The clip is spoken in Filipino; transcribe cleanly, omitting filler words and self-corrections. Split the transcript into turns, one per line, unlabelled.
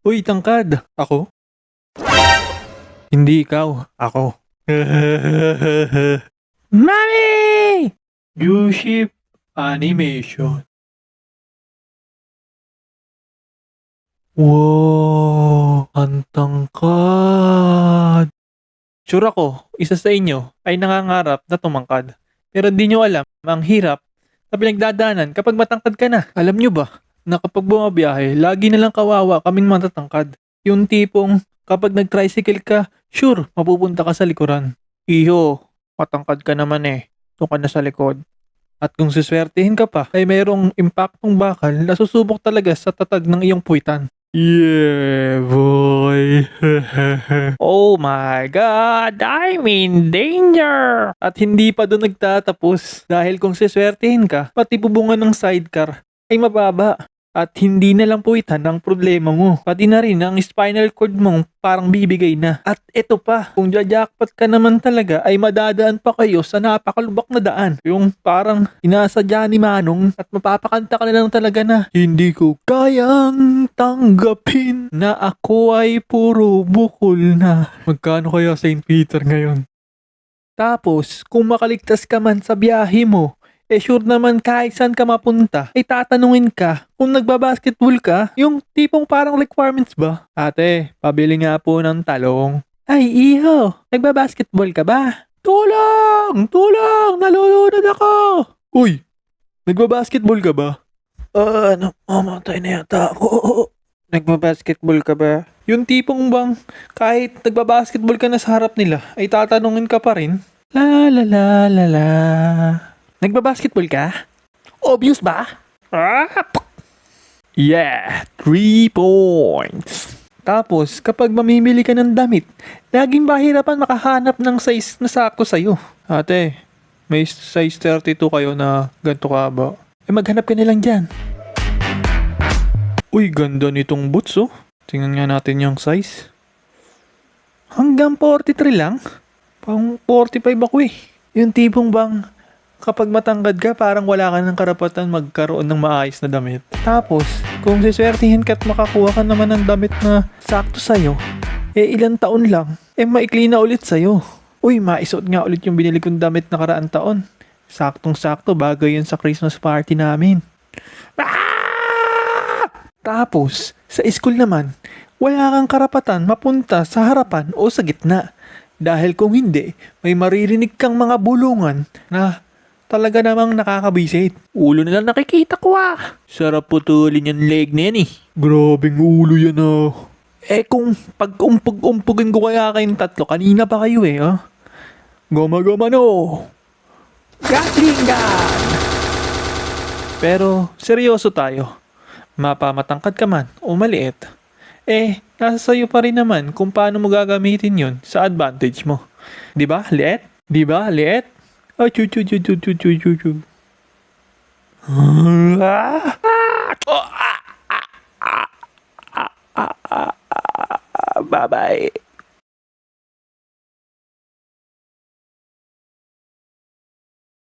Uy, tangkad. Ako? Hindi ikaw. Ako. Mami! U-ship animation. Wow, ang tangkad. Sure ako, isa sa inyo ay nangangarap na tumangkad. Pero di nyo alam ang hirap na pinagdadaanan kapag matangkad ka na. Alam nyo ba na kapag bumabiyahe, lagi nalang kawawa kaming matatangkad. Yung tipong kapag nag-tricycle ka, sure, mapupunta ka sa likuran. Iho, matangkad ka naman eh. Doon ka na sa likod. At kung siswertihin ka pa, ay mayroong impaktong bakal na susubok talaga sa tatag ng iyong puwitan. Yeah, boy. Oh my God, I'm in danger! At hindi pa doon nagtatapos. Dahil kung siswertihin ka, pati bubungan ng sidecar ay mababa. At hindi na lang puwitan ang problema mo. Pati na rin ang spinal cord mong parang bibigay na. At ito pa, kung jajakpat ka naman talaga ay madadaan pa kayo sa napakalubak na daan. Yung parang inasadya ni Manong at mapapakanta ka na lang talaga na hindi ko kayang tanggapin na ako ay puro bukol na. Magkano kaya St. Peter ngayon? Tapos, kung makaligtas ka man sa biyahe mo, sure naman kahit saan ka mapunta, ay tatanungin ka kung nagbabasketball ka, yung tipong parang requirements ba? Ate, pabili nga po ng talong. Ay, iho, nagbabasketball ka ba? Tulong! Tulong! Nalulunod ako! Uy, nagbabasketball ka ba? Mamatay na yata ako. Nagbabasketball ka ba? Yung tipong bang kahit nagbabasketball ka na sa harap nila, ay tatanungin ka pa rin? La la la la la. Nagbabasketball ka? Obvious ba? Yeah, 3 points. Tapos, kapag mamimili ka ng damit, laging mahirapan makahanap ng size na sakto sa'yo. Ate, may size 32 kayo na ganito ka ba? Maghanap ka na lang dyan. Uy, ganda nitong boots oh. Tingnan nga natin yung size. Hanggang 43 lang? Pang 45 ako eh. Yung tipong bang kapag matangkad ka, parang wala ka ng karapatan magkaroon ng maayos na damit. Tapos, kung siswertihin ka at makakuha ka naman ng damit na sakto sa'yo, ilang taon lang, maikli na ulit sa'yo. Uy, maisuot nga ulit yung binili kong damit na karaan taon. Saktong-sakto, bagay yun sa Christmas party namin. Tapos, sa school naman, wala kang karapatan mapunta sa harapan o sa gitna. Dahil kung hindi, may maririnig kang mga bulungan na talaga namang nakakabisit. Ulo na lang nakikita ko ah. Sarap putulin yung leg na yan eh. Grabing ulo yan ah. Kung pag-umpug-umpugin ko kaya kayong tatlo, kanina pa kayo eh ah. Gama-gama no. Gatling gun! Pero seryoso tayo. Mapamatangkad ka man o maliit. Nasa sayo pa rin naman kung paano mo gagamitin yun sa advantage mo. Diba, liit? Diba, liit? Bye-bye.